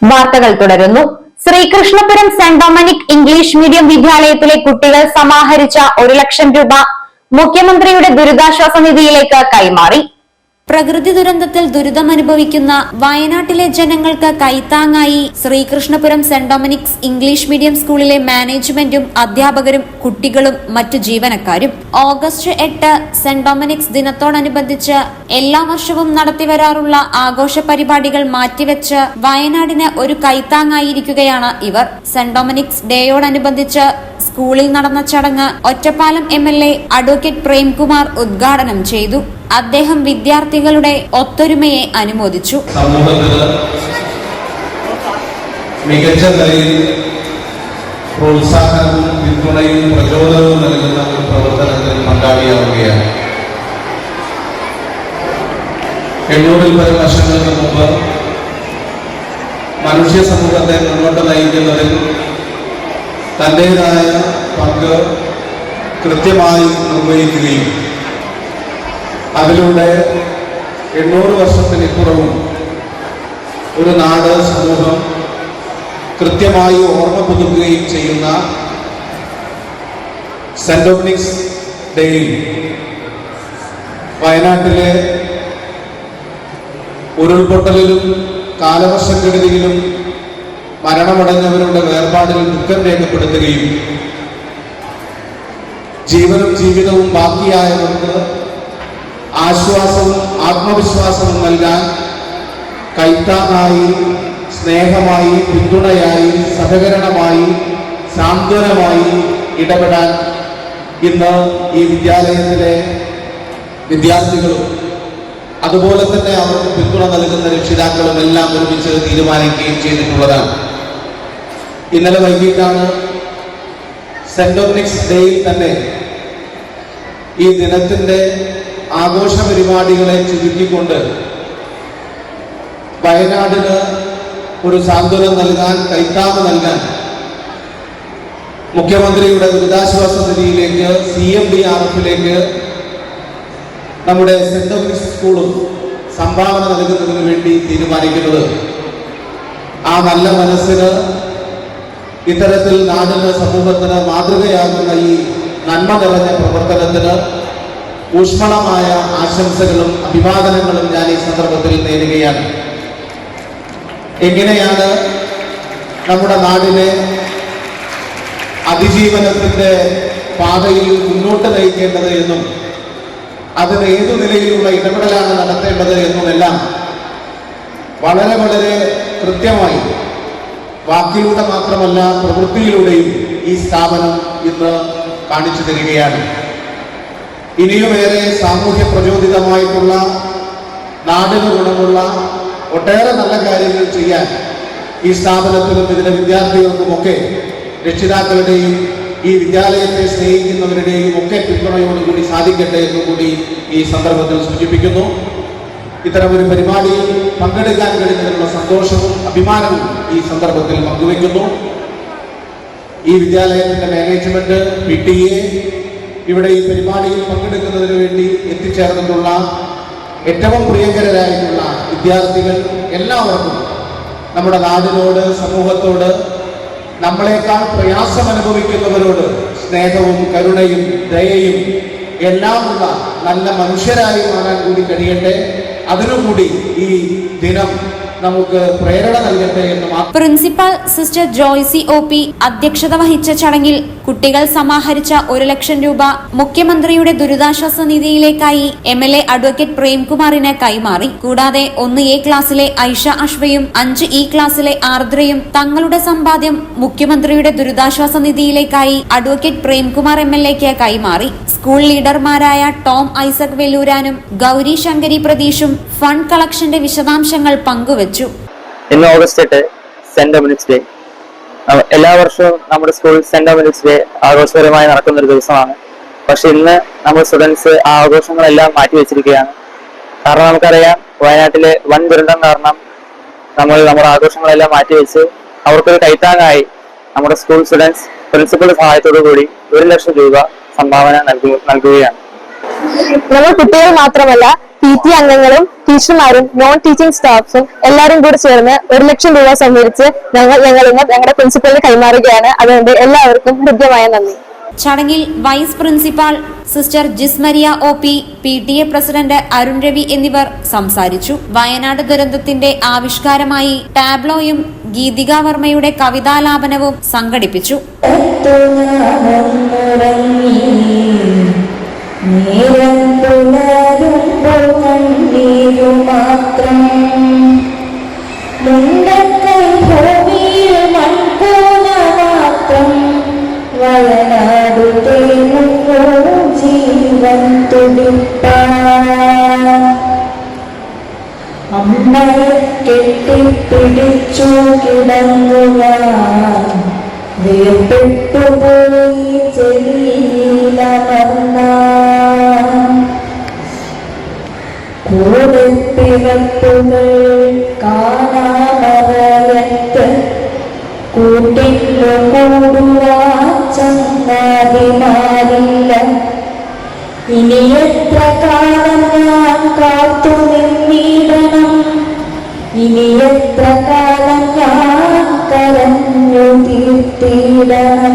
വാർത്തകൾ തുടരുന്നു. Sreekrishnapuram saint Dominic English medium വിദ്യാലയത്തിലെ കുട്ടികൾ സമാഹരിച്ച 1 ലക്ഷം രൂപ മുഖ്യമന്ത്രിയുടെ ദുരിതാശ്വാസ നിധിയിലേക്ക് കൈമാറി. പ്രകൃതി ദുരന്തത്തിൽ ദുരിതമനുഭവിക്കുന്ന വയനാട്ടിലെ ജനങ്ങൾക്ക് കൈത്താങ്ങായി Sreekrishnapuram saint Dominic's English medium സ്കൂളിലെ മാനേജ്മെന്റും അധ്യാപകരും കുട്ടികളും മറ്റു ജീവനക്കാരും ഓഗസ്റ്റ് 8 സെന്റ് ഡൊമിനിക്സ് ദിനത്തോടനുബന്ധിച്ച് എല്ലാ വർഷവും നടത്തിവരാറുള്ള ആഘോഷ പരിപാടികൾ മാറ്റിവെച്ച് വയനാടിന് ഒരു കൈത്താങ്ങായിരിക്കുകയാണ് ഇവർ. സെന്റ് ഡൊമിനിക്സ് ഡേയോടനുബന്ധിച്ച് സ്കൂളിൽ നടന്ന ചടങ്ങ് ഒറ്റപ്പാലം MLA അഡ്വക്കേറ്റ് പ്രേംകുമാർ ഉദ്ഘാടനം ചെയ്തു. അദ്ദേഹം വിദ്യാർത്ഥികളുടെ ഒത്തൊരുമയെ അനുമോദിച്ചു. സമൂഹത്തിന് മികച്ച നിലയിൽ പ്രോത്സാഹനവും പിന്തുണയും പ്രചോദനവും നൽകുന്ന ഒരു പ്രവർത്തനത്തിൽ പങ്കാളിയാവുകയാണ്. 800-ൽ പരം വർഷങ്ങൾക്ക് മുമ്പ് മനുഷ്യ സമൂഹത്തെ മുന്നോട്ട് നയിക്കുന്നതിൽ തൻ്റെതായ പങ്ക് കൃത്യമായി നിർവഹിക്കുകയും അതിലൂടെ 800 വർഷത്തിനിപ്പുറവും ഒരു നാട്, സമൂഹം കൃത്യമായി ഓർമ്മ പുതുക്കുകയും ചെയ്യുന്ന സെന്റ് ഡൊമിനിക്സ് ഡേയിൽ വയനാട്ടിലെ ഉരുൾപൊട്ടലിലും കാലവർഷക്കെടുതിയിലും മരണമടഞ്ഞവരുടെ വേർപാടിൽ ദുഃഖം രേഖപ്പെടുത്തുകയും ജീവനും ജീവിതവും ബാക്കിയായവർക്ക് ആശ്വാസവും ആത്മവിശ്വാസവും നൽകാൻ കൈത്താങ്ങായി, സ്നേഹമായി, പിന്തുണയായി, സഹകരണമായി, സാന്ത്വനമായി ഇടപെടാൻ ഇന്ന് ഈ വിദ്യാലയത്തിലെ വിദ്യാർത്ഥികളും അതുപോലെ തന്നെ അവർക്ക് പിന്തുണ നൽകുന്ന രക്ഷിതാക്കളും എല്ലാം ഒരുമിച്ച് തീരുമാനിക്കുകയും ചെയ്തിട്ടുള്ളതാണ്. ഇന്നലെ വൈകിട്ടാണ് സെന്റ് ഡൊമിനിക്സ് ഡേയിൽ തന്നെ ഈ ദിനത്തിന്റെ ആഘോഷ പരിപാടികളെ ചുരുക്കിക്കൊണ്ട് വയനാടിന് ഒരു സാന്ത്വനം നൽകാൻ, കൈത്താങ്ങ് നൽകാൻ മുഖ്യമന്ത്രിയുടെ ദുരിതാശ്വാസ നിധിയിലേക്ക് CMDRF-ലേക്ക് നമ്മുടെ സെന്റ് ഡൊമിനിക്സ് സ്കൂളും സംഭാവന നൽകുന്നതിന് വേണ്ടി തീരുമാനിക്കുന്നത്. ആ നല്ല മനസ്സിന്, ഇത്തരത്തിൽ നാടിന്, സമൂഹത്തിന് മാതൃകയാകുന്ന ഈ നന്മ നിറഞ്ഞ പ്രവർത്തനത്തിന് ഊഷ്മളമായ ആശംസകളും അഭിവാദനങ്ങളും ഞാൻ ഈ സന്ദർഭത്തിൽ നേരുകയാണ്. എങ്ങനെയാണ് നമ്മുടെ നാടിനെ അതിജീവനത്തിന്റെ പാതയിൽ മുന്നോട്ട് നയിക്കേണ്ടത് എന്നും അതിന് ഏതു നിലയിലുള്ള ഇടപെടലാണ് നടത്തേണ്ടത് എന്നുമെല്ലാം വളരെ വളരെ കൃത്യമായി വാക്കിലൂടെ മാത്രമല്ല പ്രവൃത്തിയിലൂടെയും ഈ സ്ഥാപനം ഇന്ന് കാണിച്ചു തരികയാണ്. ഇനിയുമേറെ സാമൂഹ്യ പ്രചോദിതമായിട്ടുള്ള, നാടിന് ഗുണമുള്ള ഒട്ടേറെ നല്ല കാര്യങ്ങൾ ചെയ്യാൻ ഈ സ്ഥാപനത്തിലും ഇതിലെ വിദ്യാർത്ഥികൾക്കുമൊക്കെ രക്ഷിതാക്കളുടെയും ഈ വിദ്യാലയത്തെ സ്നേഹിക്കുന്നവരുടെയും ഒക്കെ പിന്തുണയോടുകൂടി സാധിക്കട്ടെ എന്നുകൂടി ഈ സന്ദർഭത്തിൽ സൂചിപ്പിക്കുന്നു. ഇത്തരമൊരു പരിപാടിയിൽ പങ്കെടുക്കാൻ കഴിഞ്ഞതിനുള്ള സന്തോഷവും അഭിമാനവും ഈ സന്ദർഭത്തിൽ പങ്കുവയ്ക്കുന്നു. ഈ വിദ്യാലയത്തിന്റെ മാനേജ്മെന്റ്, PTA, ഇവിടെ ഈ പരിപാടിയിൽ പങ്കെടുക്കുന്നതിന് വേണ്ടി എത്തിച്ചേർന്നിട്ടുള്ള ഏറ്റവും പ്രിയങ്കരായിട്ടുള്ള വിദ്യാർത്ഥികൾ, എല്ലാവർക്കും നമ്മുടെ നാടിനോട്, സമൂഹത്തോട്, നമ്മളെക്കാൾ പ്രയാസം അനുഭവിക്കുന്നവരോട് സ്നേഹവും കരുണയും ദയയും എല്ലാമുള്ള നല്ല മനുഷ്യരായി മാറാൻ കൂടി കഴിയട്ടെ. അതിനുകൂടി ഈ ദിനം നമുക്ക് പ്രേരണ നൽകട്ടെ എന്ന് പ്രിൻസിപ്പൽ സിസ്റ്റർ ജോയ്സി OP അധ്യക്ഷത വഹിച്ച ചടങ്ങിൽ കുട്ടികൾ സമാഹരിച്ച 1 ലക്ഷം രൂപ മുഖ്യമന്ത്രിയുടെ ദുരിതാശ്വാസ നിധിയിലേക്കായി MLA അഡ്വക്കേറ്റ് പ്രേംകുമാറിന് കൈമാറി. കൂടാതെ 1A ക്ലാസ്സിലെ ഐഷ അഷ്വയും 5E ക്ലാസ്സിലെ ആർദ്രയും തങ്ങളുടെ സമ്പാദ്യം മുഖ്യമന്ത്രിയുടെ ദുരിതാശ്വാസ നിധിയിലേക്കായി അഡ്വക്കേറ്റ് പ്രേംകുമാർ MLAക്ക് കൈമാറി. സ്കൂൾ ലീഡർമാരായ ടോം ഐസക് വെല്ലൂരാനും ഗൗരി ശങ്കരി പ്രതീഷും ഫണ്ട് കളക്ഷന്റെ വിശദാംശങ്ങൾ പങ്കുവച്ചു. ഇന്ന് ഓഗസ്റ്റ് 8 സെന്റ് ഡൊമിനിക്സ് ഡേ. എല്ലാ വർഷവും നമ്മുടെ സ്കൂൾ സെന്റ് ഡൊമിനിക്സ് ഡേ ആഘോഷപരമായി നടക്കുന്ന ഒരു ദിവസമാണ്. പക്ഷെ ഇന്ന് നമ്മുടെ സ്റ്റുഡൻസ് ആ ആഘോഷങ്ങളെല്ലാം മാറ്റിവെച്ചിരിക്കുകയാണ്. കാരണം നമുക്കറിയാം, വയനാട്ടിലെ വൻ ദുരന്തം കാരണം നമ്മുടെ ആഘോഷങ്ങളെല്ലാം മാറ്റിവെച്ച് അവർക്കൊരു കൈത്താങ്ങായി നമ്മുടെ സ്കൂൾ സ്റ്റുഡൻസ് പ്രിൻസിപ്പൽ സഹായത്തോടു കൂടി 1 ലക്ഷം രൂപ സംഭാവന നൽകുകയാണ്. നമ്മൾ കുട്ടികൾ മാത്രമല്ല PT അംഗങ്ങളും ടീച്ചർമാരും നോൺ ടീച്ചിങ് സ്റ്റാഫ്സും എല്ലാവരും കൂടി ചേർന്ന് 1 ലക്ഷം രൂപ സംഭരിച്ച് ഞങ്ങൾ ഇന്ന് ഞങ്ങളുടെ പ്രിൻസിപ്പലിന് കൈമാറുകയാണ്. അതുകൊണ്ട് എല്ലാവർക്കും ഹൃദ്യമായ നന്ദി. ചടങ്ങിൽ vice principal sister Jismaria OP, PTA president Arun Ravi എന്നിവർ സംസാരിച്ചു. വയനാട് ദുരന്തത്തിന്റെ ആവിഷ്കാരമായി ടാബ്ലോയും ഗീതിക വർമ്മയുടെ കവിതാലാപനവും സംഘടിപ്പിച്ചു. വയനാടു ജീവൻ തുടിപ്പാൻ അമ്മയെ കെട്ടിപ്പിടിച്ചു കിടങ്ങുവാൻ വേർപെട്ടുപോയി ചെറിയിലമർന്നാൻ കൂടെ പിറപ്പുകൾ കാണാമറയത്ത് കൂട്ടിന്നു കൂടുവാൻ ചങ്ങാതിമാരില്ല. ഇനി എത്ര കാലം ഞാൻ കാത്തു നിന്നിടണം, ഇനി എത്ര കാലം ഞാൻ കരഞ്ഞു തീർത്തിടണം.